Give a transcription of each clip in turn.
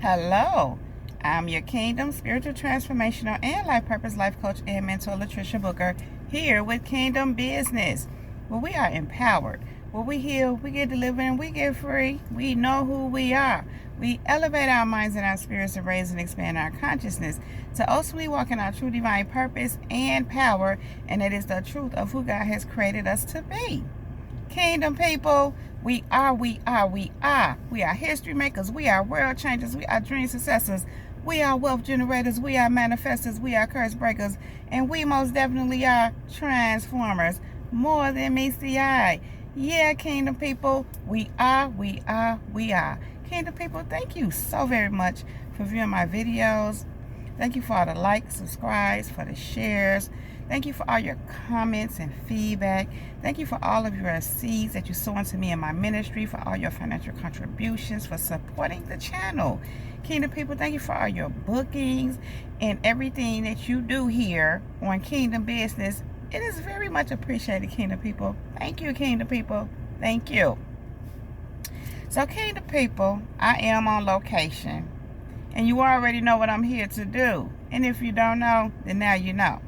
Hello, I'm your Kingdom Spiritual Transformational and Life Purpose Life Coach and Mentor Latricia Booker here with Kingdom Business, where we are empowered, where we heal, we get delivered, and we get free. We know who we are. We elevate our minds and our spirits to raise and expand our consciousness to ultimately walk in our true divine purpose and power, and it is the truth of who God has created us to be. Kingdom people, we are history makers, we are world changers, we are dream successors, we are wealth generators, we are manifestors, we are curse breakers, and we most definitely are transformers, more than meets the eye. Yeah, kingdom people, we are. Kingdom people, thank you so very much for viewing my videos. Thank you for all the likes, subscribes, for the shares. Thank you for all your comments and feedback. Thank you for all of your seeds that you sow into me and my ministry, for all your financial contributions, for supporting the channel. Kingdom people, thank you for all your bookings and everything that you do here on Kingdom Business. It is very much appreciated, Kingdom people. Thank you, Kingdom people. Thank you. So, Kingdom people, I am on location. And you already know what I'm here to do. And if you don't know, then now you know.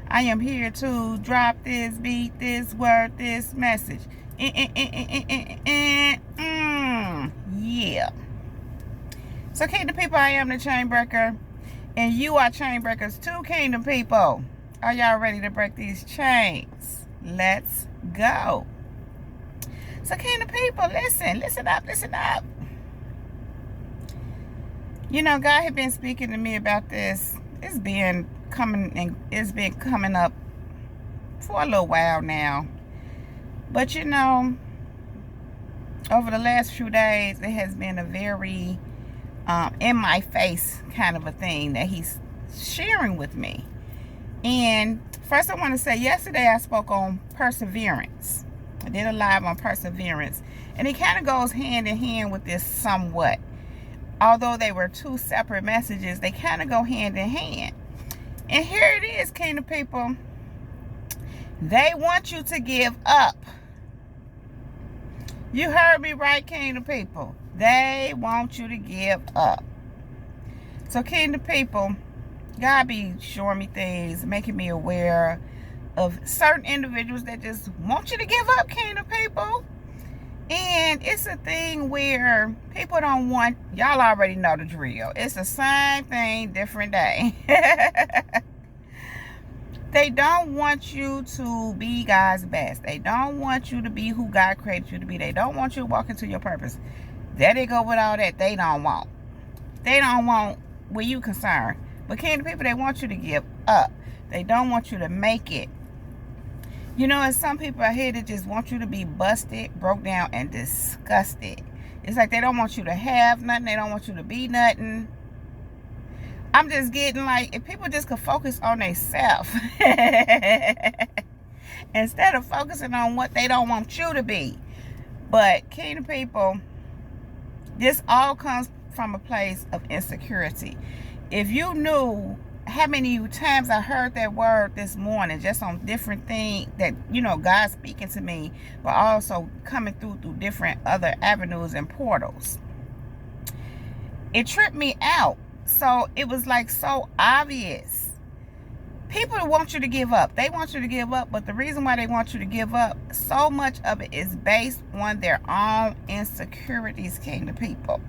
I am here to drop this beat, this word, this message. Yeah. So, Kingdom people, I am the chain breaker. And you are chain breakers too, Kingdom people. Are y'all ready to break these chains? Let's go. So, Kingdom people, listen up. You know, God had been speaking to me about this. It's been coming up for a little while now. But you know, over the last few days, it has been a very in my face kind of a thing that he's sharing with me. And first I want to say, yesterday I spoke on perseverance. I did a live on perseverance. And it kind of goes hand in hand with this somewhat. Although they were two separate messages, they kind of go hand in hand. And here it is, Kingdom people. They want you to give up. You heard me right, Kingdom people. They want you to give up. So, Kingdom people, God be showing me things, making me aware of certain individuals that just want you to give up, Kingdom people. And it's a thing where people don't want, y'all already know the drill. It's the same thing, different day. They don't want you to be God's best. They don't want you to be who God created you to be. They don't want you to walk into your purpose. There they go with all that they don't want. They don't want where you concerned. But Kingdom people, they want you to give up. They don't want you to make it. You know, and some people out here that just want you to be busted, broke down, and disgusted. It's like they don't want you to have nothing. They don't want you to be nothing. I'm just getting like, if people just could focus on themselves instead of focusing on what they don't want you to be. But Kingdom people, this all comes from a place of insecurity. If you knew how many times I heard that word this morning, just on different things that, you know, God speaking to me, but also coming through different other avenues and portals. It tripped me out. So it was like so obvious. People want you to give up. They want you to give up, but the reason why they want you to give up, so much of it is based on their own insecurities, Kingdom people.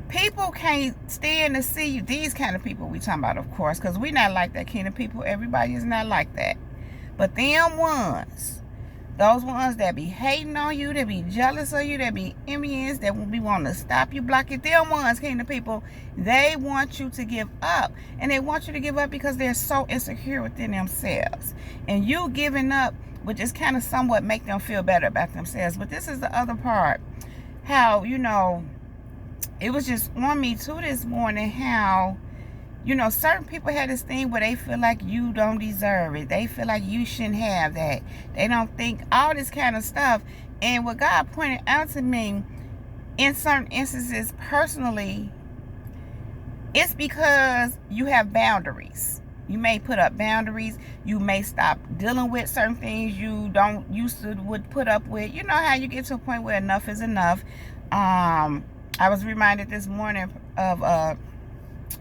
People can't stand to see you. These kind of people we talking about, of course, because we not like that, Kingdom people. Everybody is not like that. But them ones, those ones that be hating on you, that be jealous of you, that be envious, that will be wanting to stop you, block you, them ones, Kingdom people, they want you to give up. And they want you to give up because they're so insecure within themselves. And you giving up would just kind of somewhat make them feel better about themselves. But this is the other part. How, you know, it was just on me too this morning how, you know, certain people had this thing where they feel like you don't deserve it. They feel like you shouldn't have that. They don't think all this kind of stuff. And what God pointed out to me in certain instances personally, it's because you have boundaries. You may put up boundaries. You may stop dealing with certain things you don't used to would put up with. You know how you get to a point where enough is enough. I was reminded this morning of a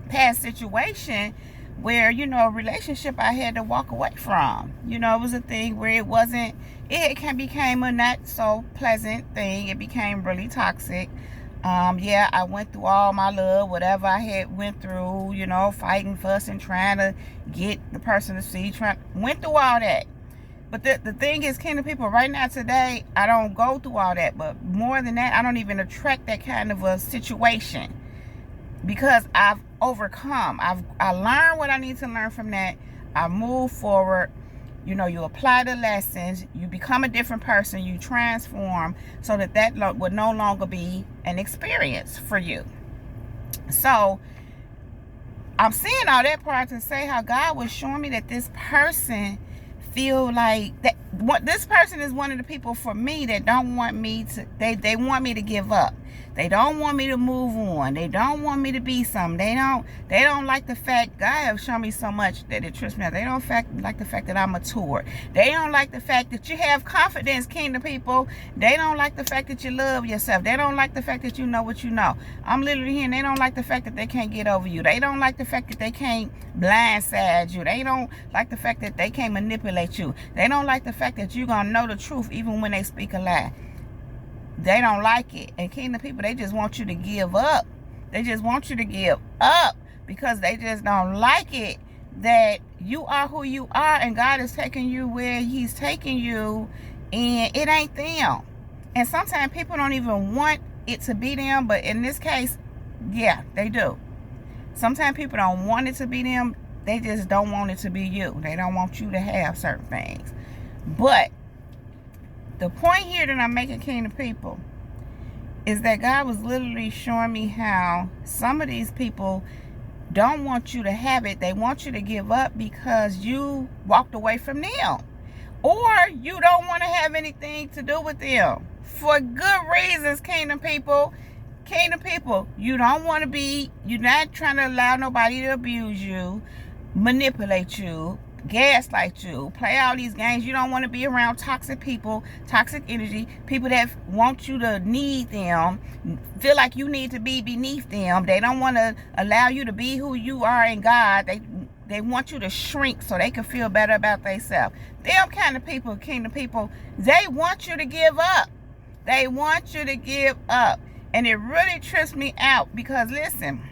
past situation where, you know, a relationship I had to walk away from. You know, it was a thing where it became a not so pleasant thing. It became really toxic. Yeah, I went through all my love, whatever I had went through, you know, fighting, fussing, trying to get the person to see, went through all that. But the thing is, kingdom people, right now today, I don't go through all that. But more than that, I don't even attract that kind of a situation, because I've overcome. I learned what I need to learn from that. I move forward. You know, you apply the lessons. You become a different person. You transform so that would no longer be an experience for you. So I'm seeing all that part to say how God was showing me that this person feel like that. This person is one of the people for me that don't want me to. They want me to give up. They don't want me to move on. They don't want me to be something. They don't like the fact, God have shown me so much that it trips me out. They don't like the fact that I'm mature. They don't like the fact that you have confidence, kingdom people. They don't like the fact that you love yourself. They don't like the fact that you know what you know. I'm literally hearing they don't like the fact that they can't get over you. They don't like the fact that they can't blindside you. They don't like the fact that they can't manipulate you. They don't like the fact that you're going to know the truth even when they speak a lie. They don't like it. And kingdom people, they just want you to give up. They just want you to give up because they just don't like it that you are who you are and God is taking you where he's taking you, and it ain't them. And sometimes people don't even want it to be them, but in this case, yeah, they do. Sometimes people don't want it to be them. They just don't want it to be you. They don't want you to have certain things. But the point here that I'm making, kingdom people, is that God was literally showing me how some of these people don't want you to have it. They want you to give up because you walked away from them, or you don't want to have anything to do with them for good reasons, kingdom people. Kingdom people, you don't want to be, you're not trying to allow nobody to abuse you, manipulate you, gaslight you, play all these games. You don't want to be around toxic people, toxic energy, people that want you to need them, feel like you need to be beneath them. They don't want to allow you to be who you are in God. They want you to shrink so they can feel better about themselves. Them kind of people, kingdom people, they want you to give up. They want you to give up. And it really trips me out because, listen,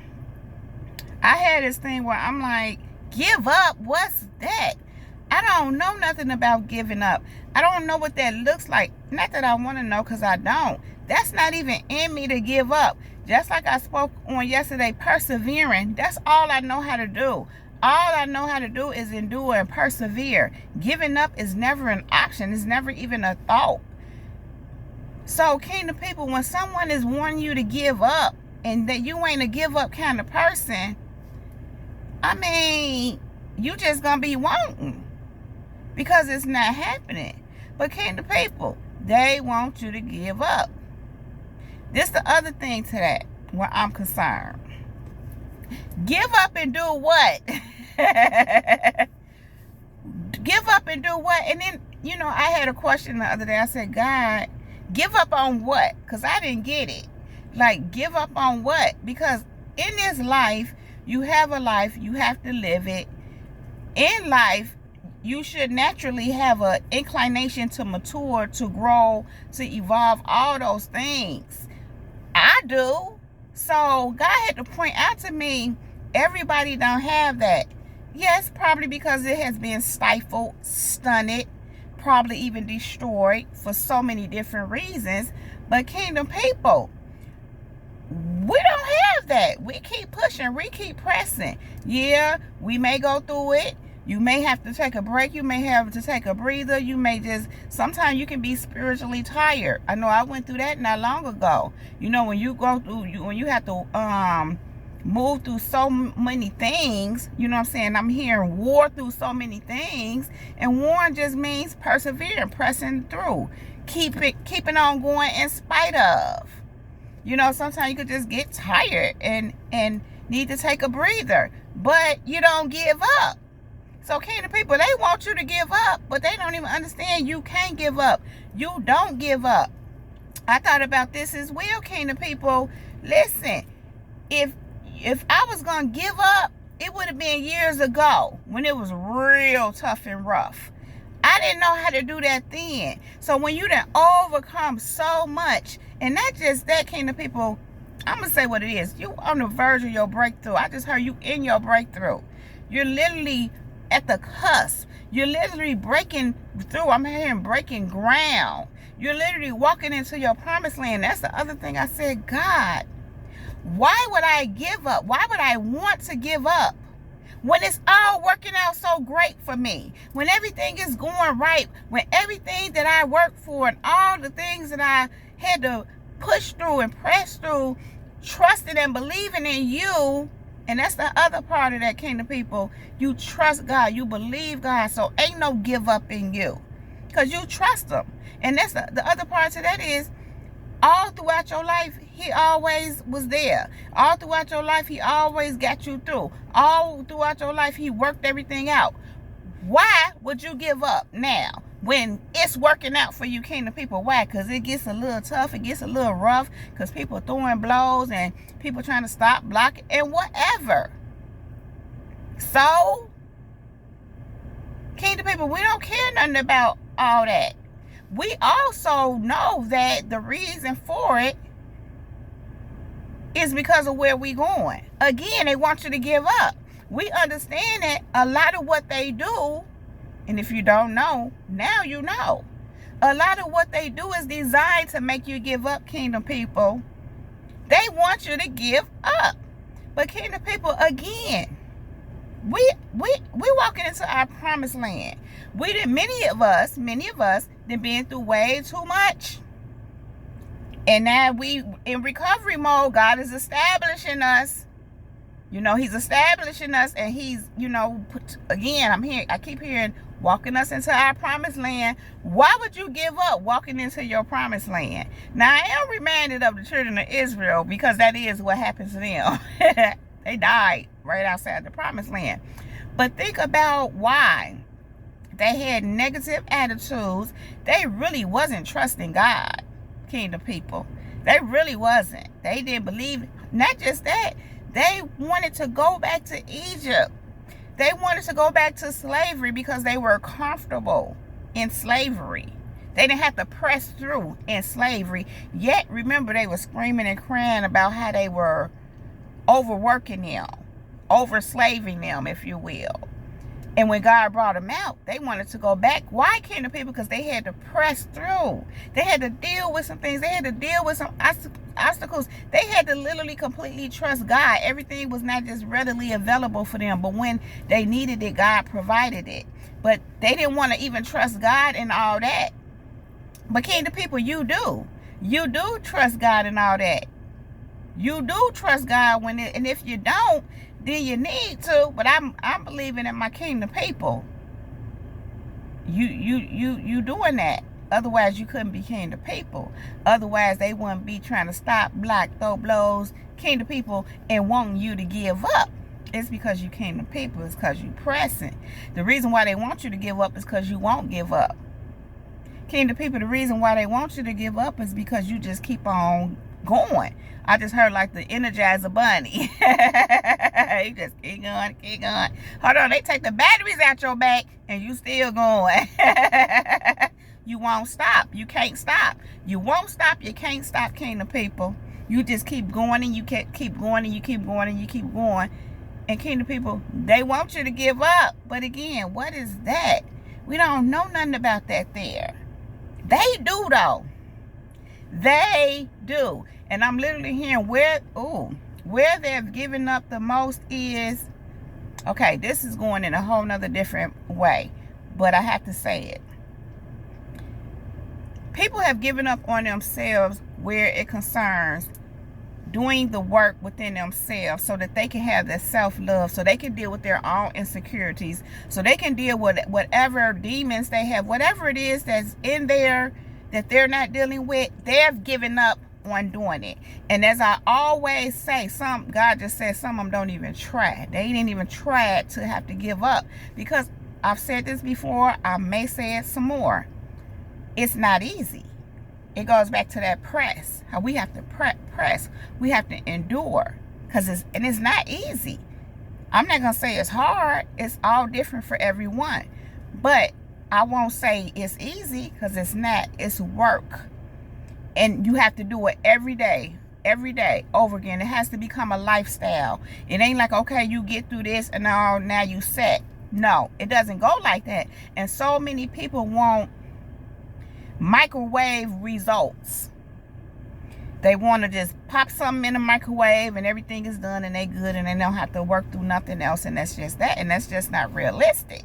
I had this thing where I'm like, give up? What's that? I don't know nothing about giving up. I don't know what that looks like. Not that I want to know, because I don't. That's not even in me to give up. Just like I spoke on yesterday, persevering, that's all I know how to do. All I know how to do is endure and persevere. Giving up is never an option. It's never even a thought. So, kingdom people, when someone is wanting you to give up and that you ain't a give up kind of person, I mean, you just gonna be wanting because it's not happening. But kingdom people, they want you to give up. This the other thing to that where I'm concerned. Give up and do what? Give up and do what? And then, you know, I had a question the other day. I said, God, give up on what? Because I didn't get it. Like, give up on what? Because in this life, you have a life, you have to live it. In life, you should naturally have an inclination to mature, to grow, to evolve, all those things. I do. So God had to point out to me, everybody don't have that. Yes, probably because it has been stifled, stunted, probably even destroyed for so many different reasons. But kingdom people, we don't have that. We keep pushing. We keep pressing. Yeah, we may go through it. You may have to take a break. You may have to take a breather. You may just, sometimes you can be spiritually tired. I know I went through that not long ago. You know, when you go through, when you have to move through so many things, you know what I'm saying? I'm hearing war through so many things. And war just means persevering, pressing through. Keeping on going in spite of. You know, sometimes you could just get tired and need to take a breather. But you don't give up. So, kingdom people, they want you to give up, but they don't even understand you can't give up. You don't give up. I thought about this as well, kingdom people. Listen, if I was going to give up, it would have been years ago when it was real tough and rough. I didn't know how to do that then. So when you done overcome so much, and not just that, Kingdom people, I'm going to say what it is. You on the verge of your breakthrough. I just heard you in your breakthrough. You're literally at the cusp. You're literally breaking through. I'm hearing breaking ground. You're literally walking into your promised land. That's the other thing I said, God, why would I give up? Why would I want to give up when it's all working out so great for me? When everything is going right, when everything that I worked for and all the things that I had to push through and press through, trusting and believing in you. And that's the other part of that, Kingdom people. You trust God. You believe God. So ain't no give up in you, because you trust him. And that's the other part to that is, all throughout your life, he always was there. All throughout your life, he always got you through. All throughout your life, he worked everything out. Why would you give up now when it's working out for you, Kingdom people? Why? Because it gets a little tough. It gets a little rough, because people throwing blows and people trying to stop, block, and whatever. So, Kingdom people, we don't care nothing about all that. We also know that the reason for it is because of where we going. Again, they want you to give up. We understand that a lot of what they do, and if you don't know, now you know. A lot of what they do is designed to make you give up, Kingdom people. They want you to give up. But Kingdom people, again, we walking into our promised land. Many of us done been through way too much. And now we in recovery mode. God is establishing us. You know, he's establishing us, and he's, you know, I keep hearing, walking us into our promised land. Why would you give up walking into your promised land? Now, I am reminded of the children of Israel, because that is what happened to them. They died right outside the promised land. But think about why. They had negative attitudes. They really wasn't trusting God, Kingdom people. They really wasn't. They didn't believe. Not just that. They wanted to go back to Egypt. They wanted to go back to slavery because they were comfortable in slavery. They didn't have to press through in slavery. Yet, remember, they were screaming and crying about how they were overworking them, overslaving them, if you will. And when God brought them out, they wanted to go back. Why, Kingdom people? Because they had to press through. They had to deal with some things. They had to deal with some obstacles. They had to literally completely trust God. Everything was not just readily available for them, but when they needed it, God provided it. But they didn't want to even trust God and all that. But Kingdom people, you do. You do trust God and all that. You do trust God and if you don't, then you need to. But I'm believing in my Kingdom people. You doing that. Otherwise, you couldn't be Kingdom people. Otherwise, they wouldn't be trying to stop, block, throw blows, Kingdom people, and wanting you to give up. It's because you Kingdom people. It's because you pressing. The reason why they want you to give up is because you won't give up. Kingdom people, the reason why they want you to give up is because you just keep on going. I just heard like the Energizer Bunny. You just keep going, keep going. Hold on, they take the batteries out your back and you still going. You won't stop. You can't stop. You won't stop. You can't stop, Kingdom people. You just keep going, and you keep going, and you keep going, and you keep going. And Kingdom people, they want you to give up. But again, what is that? We don't know nothing about that there. They do, though. They do. And I'm literally hearing where they've given up the most is, okay, this is going in a whole nother different way, but I have to say it. People have given up on themselves where it concerns doing the work within themselves so that they can have their self-love, so they can deal with their own insecurities, so they can deal with whatever demons they have, whatever it is that's in there that they're not dealing with. They've given up on doing it. And as I always say, God just said some of them don't even try. They didn't even try to have to give up, because I've said this before, I may say it some more. It's not easy. it goes back to that press. How we have to press. We have to endure. It's not easy. I'm not going to say it's hard. It's all different for everyone. But I won't say it's easy, because it's not. It's work. And you have to do it every day, over again. It has to become a lifestyle. It ain't like, okay, you get through this and now you set. No, it doesn't go like that. And so many people want microwave results. They want to just pop something in the microwave and everything is done and they good and they don't have to work through nothing else, and that's just that. And that's just not realistic.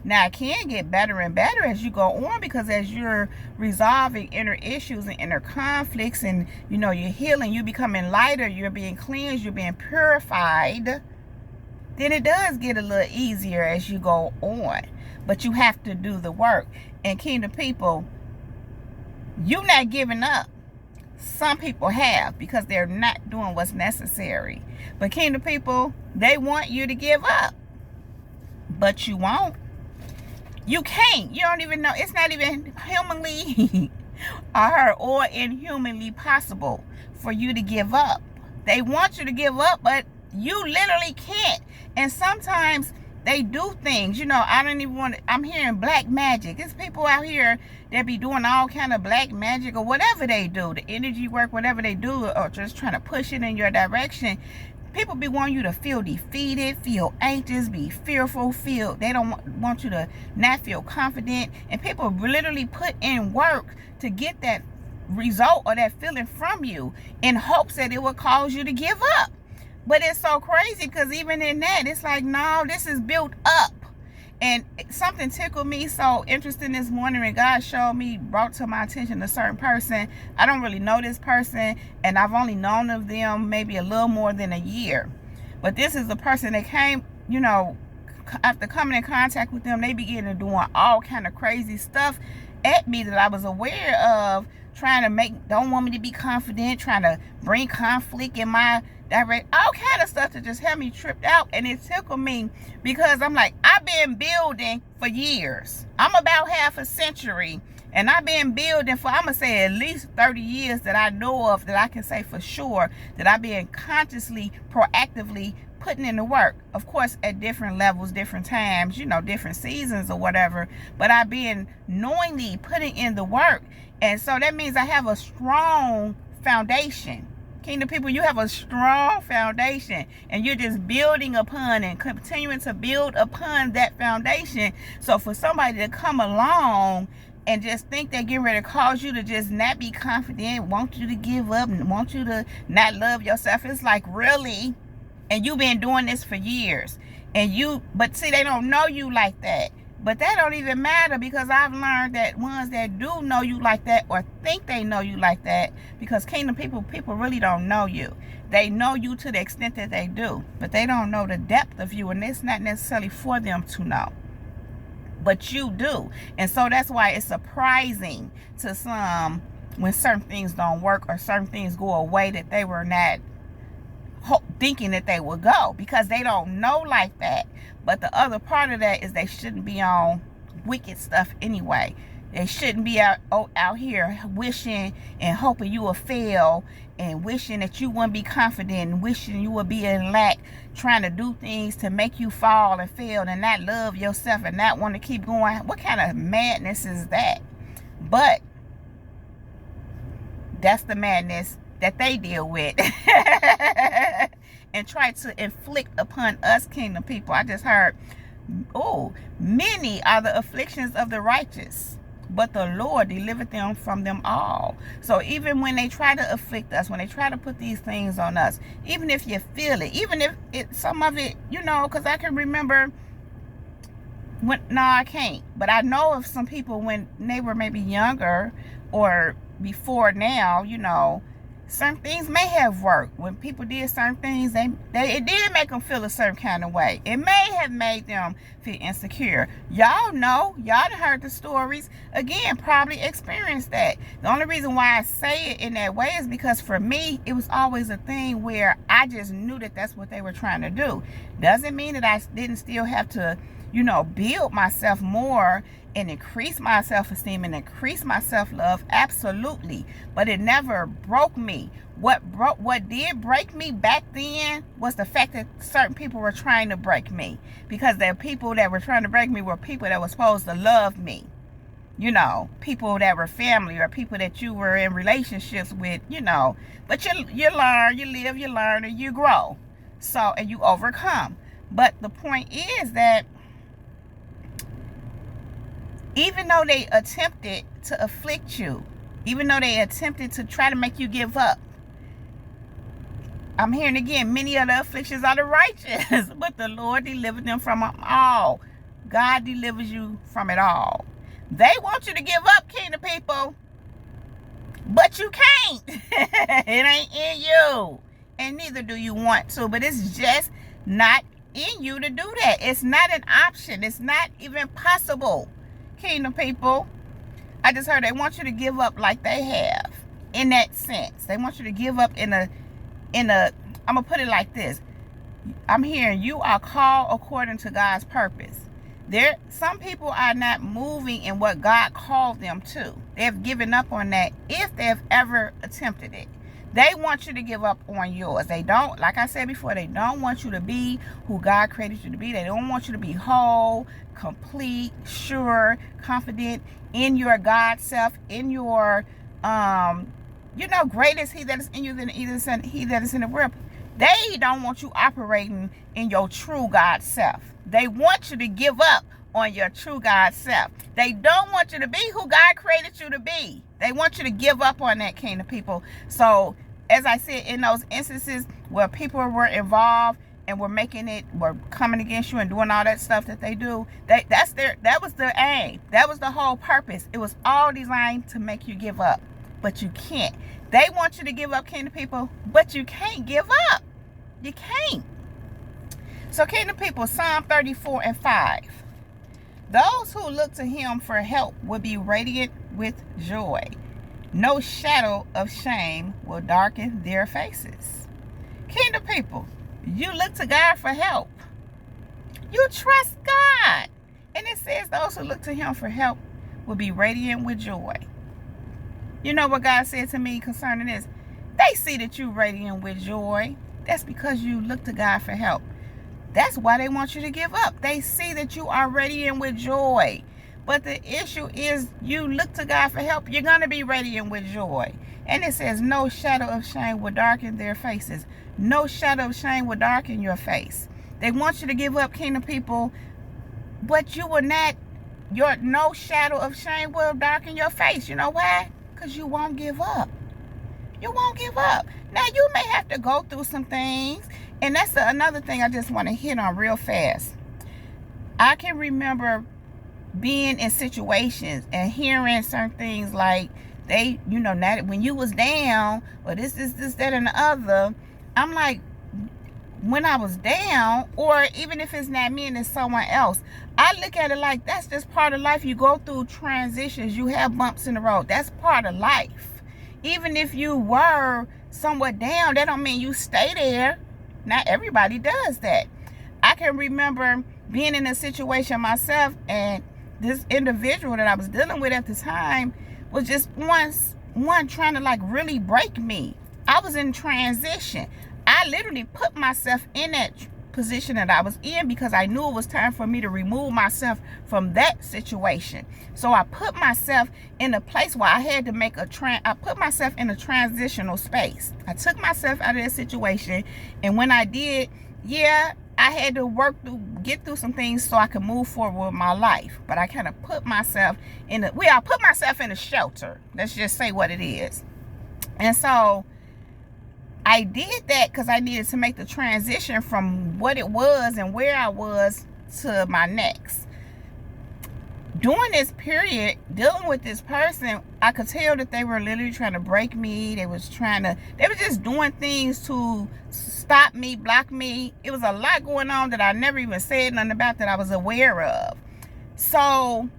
Now, it can get better and better as you go on, because as you're resolving inner issues and inner conflicts, and you're healing, you're becoming lighter, you're being cleansed, you're being purified, then it does get a little easier as you go on. But you have to do the work. And Kingdom people, you're not giving up. Some people have, because they're not doing what's necessary. But Kingdom people, they want you to give up. But you won't. You can't. You don't even know. It's not even humanly or inhumanly possible for you to give up. They want you to give up, but you literally can't. And sometimes they do things, I don't even want to, I'm hearing black magic. There's people out here that be doing all kind of black magic or whatever they do, the energy work, whatever they do, or just trying to push it in your direction. People be wanting you to feel defeated, feel anxious, be fearful, they don't want you to not feel confident. And people literally put in work to get that result or that feeling from you in hopes that it will cause you to give up. But it's so crazy, because even in that, it's like, no, this is built up. And something tickled me so interesting this morning, and God brought to my attention a certain person. I don't really know this person, and I've only known of them maybe a little more than a year. But this is a person that came, after coming in contact with them, they began to doing all kind of crazy stuff at me that I was aware of, trying to don't want me to be confident, trying to bring conflict in my direct, all kind of stuff to just have me tripped out. And it tickled me, because I'm like, I've been building for years. I'm about half a century, and I've been building for, I'm gonna say, at least 30 years that I know of, that I can say for sure that I've been consciously, proactively putting in the work. Of course, at different levels, different times, different seasons or whatever, but I've been knowingly putting in the work. And so that means I have a strong foundation. Kingdom people, you have a strong foundation, and you're just building upon and continuing to build upon that foundation. So for somebody to come along and just think they're getting ready to cause you to just not be confident, want you to give up, and want you to not love yourself, it's like, really? And you've been doing this for years, but see, they don't know you like that. But that don't even matter, because I've learned that ones that do know you like that, or think they know you like that, because Kingdom people really don't know you. They know you to the extent that they do, but they don't know the depth of you, and it's not necessarily for them to know. But you do. And so that's why it's surprising to some when certain things don't work, or certain things go away that they were not thinking that they would go, because they don't know like that. But the other part of that is they shouldn't be on wicked stuff anyway. They shouldn't be out here wishing and hoping you will fail, and wishing that you wouldn't be confident, and wishing you would be in lack, trying to do things to make you fall and fail, and not love yourself and not want to keep going. What kind of madness is that? But that's the madness that they deal with and try to inflict upon us, Kingdom people. I just heard, many are the afflictions of the righteous, but the Lord delivered them from them all. So even when they try to afflict us, when they try to put these things on us, even if you feel it, even if some of it, because I can remember I can't, but I know of some people when they were maybe younger or before now, certain things may have worked. When people did certain things, it did make them feel a certain kind of way. It may have made them feel insecure. Y'all know, y'all done heard the stories. Again, probably experienced that. The only reason why I say it in that way is because for me, it was always a thing where I just knew that that's what they were trying to do. Doesn't mean that I didn't still have to, build myself more and increase my self-esteem and increase my self-love. Absolutely. But it never broke me. What did break me back then was the fact that certain people were trying to break me, because the people that were trying to break me were people that were supposed to love me. People that were family, or people that you were in relationships with, but you learn, you live, you learn, and you grow. So, and you overcome. But the point is that even though they attempted to afflict you, even though they attempted to try to make you give up, I'm hearing again, many of the afflictions are the righteous, but the Lord delivered them from them all. God delivers you from it all. They want you to give up, kingdom people, but you can't. It ain't in you, and neither do you want to, but it's just not in you to do that. It's not an option. It's not even possible, kingdom people. I just heard they want you to give up like they have, in that sense. They want you to give up in a I'm gonna put it like this. I'm hearing you are called according to God's purpose. Some people are not moving in what God called them to. They've given up on that, if they've ever attempted it. They want you to give up on yours. They don't, like I said before, they don't want you to be who God created you to be. They don't want you to be whole, complete, sure, confident in your God self, in your greater is he that is in you than he that is in the world. They don't want you operating in your true God self. They want you to give up on your true God self. They don't want you to be who God created you to be. They want you to give up on that, kingdom people. So, as I said, in those instances where people were involved and were coming against you and doing all that stuff that they do, that was their aim. That was the whole purpose. It was all designed to make you give up, but you can't. They want you to give up, kingdom people, but you can't give up. You can't. So, kingdom people, Psalm 34:5. Those who look to him for help will be radiant with joy. No shadow of shame will darken their faces. Kingdom people, you look to God for help. You trust God. And it says those who look to him for help will be radiant with joy. You know what God said to me concerning this? They see that you're radiant with joy. That's because you look to God for help. That's why they want you to give up. They see that you are radiant with joy. But the issue is, you look to God for help, you're going to be radiant with joy. And it says, no shadow of shame will darken their faces. No shadow of shame will darken your face. They want you to give up, kingdom people, but you will not. No shadow of shame will darken your face. You know why? Because you won't give up. You won't give up. Now, you may have to go through some things. And that's another thing I just want to hit on real fast. I can remember being in situations and hearing certain things like, not when you was down, or this, that, and the other. I'm like, when I was down, or even if it's not me and it's someone else, I look at it like that's just part of life. You go through transitions. You have bumps in the road. That's part of life. Even if you were somewhat down, that don't mean you stay there. Not everybody does that. I can remember being in a situation myself, and this individual that I was dealing with at the time was just one trying to like really break me. I was in transition. I literally put myself in that position that I was in because I knew it was time for me to remove myself from that situation. So I put myself in a place where I had to I put myself in a transitional space. I took myself out of that situation, and when I did, I had to get through some things so I could move forward with my life. But I kind of put myself I put myself in a shelter. Let's just say what it is. And so I did that because I needed to make the transition from what it was and where I was to my next. During this period, dealing with this person, I could tell that they were literally trying to break me. They were just doing things to stop me, block me. It was a lot going on that I never even said nothing about, that I was aware of. So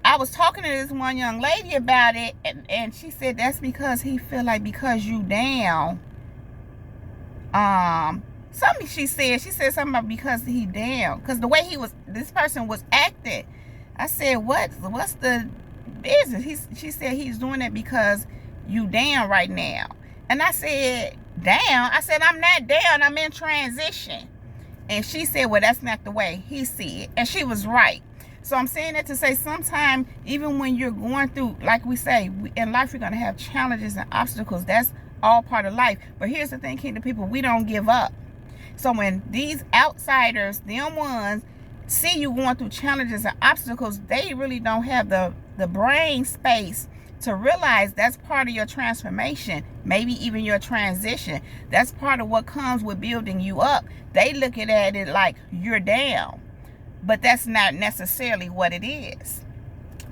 I was talking to this one young lady about it, and she said that's because he feel like because you down, something she said something about because he down. Because the way this person was acting. I said, what's the business? She said he's doing it because you down right now. And I said, down? I said, I'm not down. I'm in transition. And she said, well, that's not the way he see it. And she was right. So I'm saying that to say sometimes, even when you're going through, like we say, in life, you're going to have challenges and obstacles. That's all part of life. But here's the thing, Kingdom people, we don't give up. So when these outsiders, them ones, see you going through challenges and obstacles, they really don't have the brain space to realize that's part of your transformation, maybe even your transition. That's part of what comes with building you up. They look at it like you're down, but that's not necessarily what it is.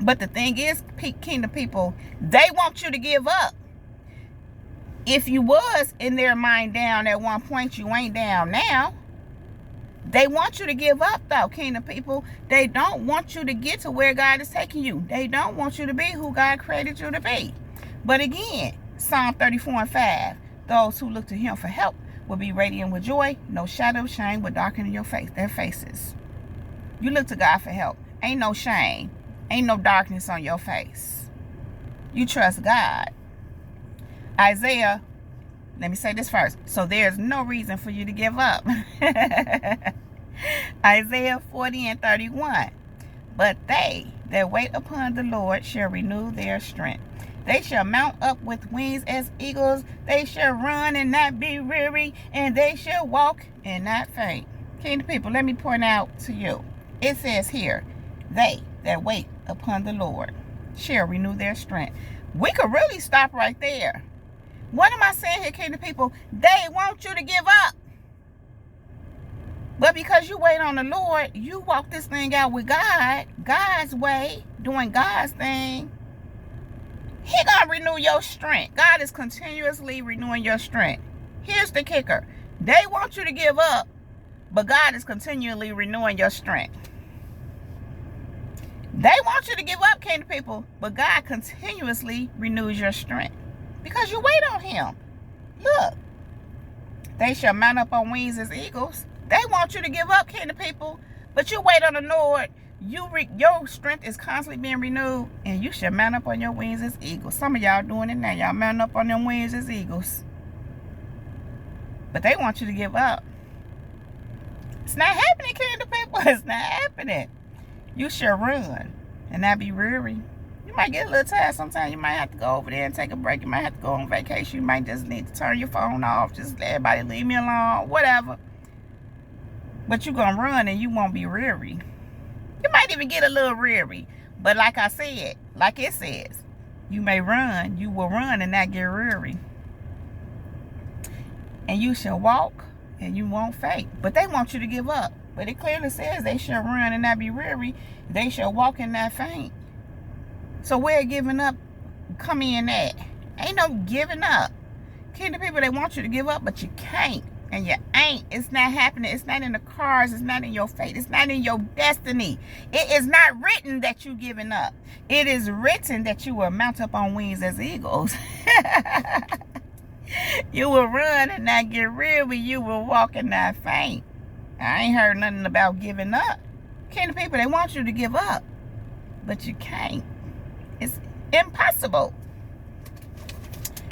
But the thing is, Kingdom people, they want you to give up. If you was in their mind down at one point, you ain't down now. They want you to give up, though, Kingdom people. They don't want you to get to where God is taking you. They don't want you to be who God created you to be. But again, Psalm 34:5, those who look to him for help will be radiant with joy. No shadow of shame will darken their faces. You look to God for help. Ain't no shame. Ain't no darkness on your face. You trust God. Isaiah, let me say this first. So there's no reason for you to give up. Isaiah 40:31. But they that wait upon the Lord shall renew their strength. They shall mount up with wings as eagles. They shall run and not be weary, and they shall walk and not faint. Kingdom people, let me point out to you. It says here, they that wait upon the Lord shall renew their strength. We could really stop right there. What am I saying here, Kingdom people? They want you to give up. But because you wait on the Lord, you walk this thing out with God, God's way, doing God's thing. He gonna renew your strength. God is continuously renewing your strength. Here's the kicker. They want you to give up, but God is continually renewing your strength. They want you to give up, Kingdom people, but God continuously renews your strength. Because you wait on him. Look. They shall mount up on wings as eagles. They want you to give up, Kingdom people, but you wait on the Lord. Your strength is constantly being renewed, and you shall mount up on your wings as eagles. Some of y'all doing it now. Y'all mounting up on them wings as eagles. But they want you to give up. It's not happening, Kingdom people. It's not happening. You shall run and not be weary. You might get a little tired sometimes. You might have to go over there and take a break. You might have to go on vacation. You might just need to turn your phone off. Just let everybody leave me alone. Whatever. But you're going to run and you won't be weary. You might even get a little weary. But like I said, like it says, you may run. You will run and not get weary. And you shall walk and you won't faint. But they want you to give up. But it clearly says they shall run and not be weary. They shall walk and not faint. So where giving up come in at? Ain't no giving up. Kingdom people, they want you to give up, but you can't. And you ain't. It's not happening. It's not in the cards. It's not in your fate. It's not in your destiny. It is not written that you giving up. It is written that you will mount up on wings as eagles. You will run and not get weary. You will walk and not faint. I ain't heard nothing about giving up. Kingdom people, they want you to give up, but you can't. It's impossible.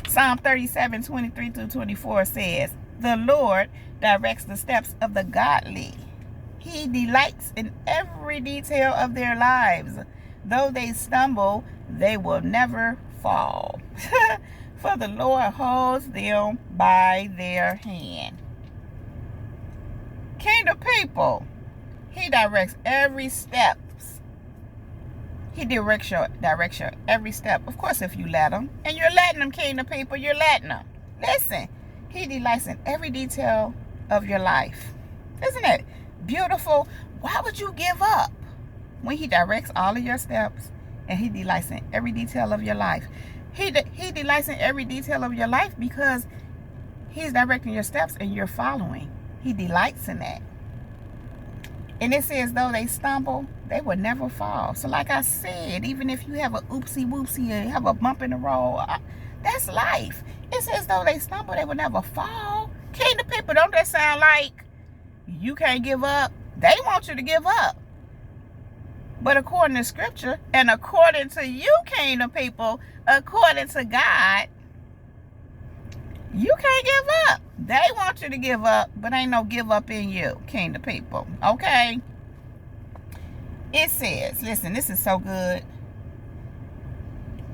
Psalm 37:23-24 says, the Lord directs the steps of the godly. He delights in every detail of their lives. Though they stumble, they will never fall. For the Lord holds them by their hand. Kingdom people, he directs every step. He directs your every step. Of course, if you let him. And you're letting him, Kingdom people. You're letting him. Listen. He delights in every detail of your life. Isn't it beautiful? Why would you give up when he directs all of your steps and he delights in every detail of your life? He delights in every detail of your life because he's directing your steps and you're following. He delights in that. And it says, though they stumble, they will never fall. So like I said, even if you have a oopsie whoopsie and you have a bump in the road, that's life. It says, though they stumble, they will never fall. Kingdom people, don't that sound like you can't give up? They want you to give up. But according to scripture, and according to you, kingdom people, according to God, you can't give up. They want you to give up, but ain't no give up in you, kingdom people. Okay? It says, listen, this is so good.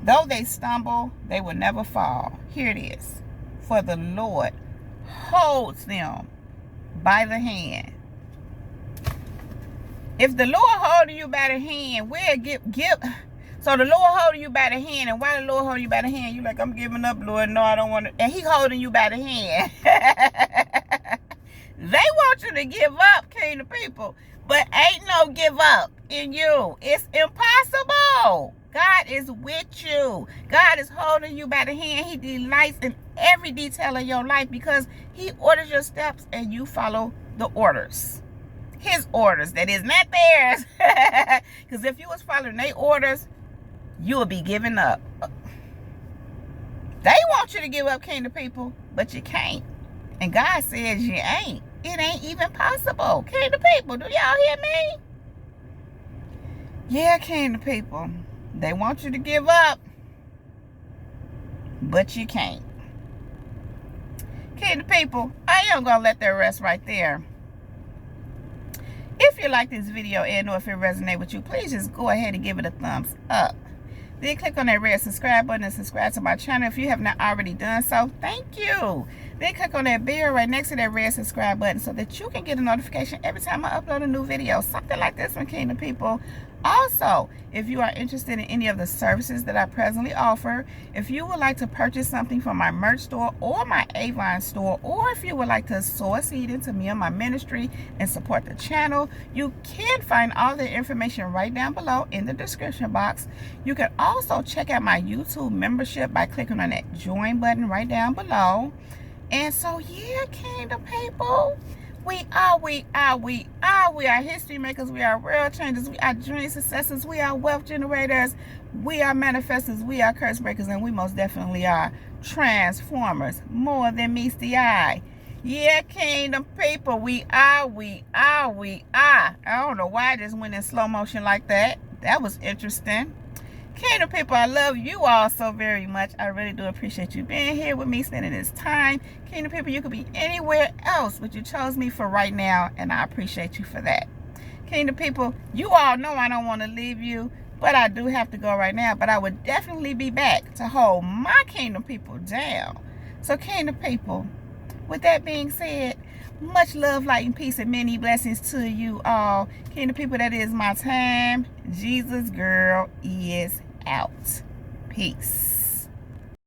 Though they stumble, they will never fall. Here it is. For the Lord holds them by the hand. If the Lord holding you by the hand, where give. So the Lord holding you by the hand, and why the Lord holding you by the hand? You like, I'm giving up, Lord. No, I don't want to. And He holding you by the hand. They want you to give up, kingdom people, but ain't no give up in you. It's impossible. God is with you. God is holding you by the hand. He delights in every detail of your life because He orders your steps and you follow the orders. His orders, that is not theirs. Because if you was following their orders, you will be giving up. They want you to give up, kingdom people, but you can't. And God says you ain't. It ain't even possible. Kingdom people, do y'all hear me? Yeah, kingdom people. They want you to give up, but you can't. Kingdom people, I am going to let that rest right there. If you like this video and or if it resonates with you, please just go ahead and give it a thumbs up. Then click on that red subscribe button and subscribe to my channel if you have not already done so. Thank you. Then click on that bell right next to that red subscribe button so that you can get a notification every time I upload a new video. Something like this one, kingdom people. Also, if you are interested in any of the services that I presently offer, if you would like to purchase something from my merch store or my Avon store, or if you would like to sow a seed into me and my ministry and support the channel, you can find all the information right down below in the description box. You can also check out my YouTube membership by clicking on that join button right down below. And so, yeah, kingdom people, we are history makers. We are world changers. We are dream successors. We are wealth generators. We are manifestors. We are curse breakers. And we most definitely are transformers. More than meets the eye. Yeah, kingdom people, we are. I don't know why I just went in slow motion like that. That was interesting. Kingdom people, I love you all so very much. I really do appreciate you being here with me, spending this time. Kingdom people, you could be anywhere else, but you chose me for right now, and I appreciate you for that. Kingdom people, you all know I don't want to leave you, but I do have to go right now. But I would definitely be back to hold my kingdom people down. So kingdom people, with that being said, much love, light, and peace, and many blessings to you all. Kingdom people, that is my time. Jesus girl is out. Peace.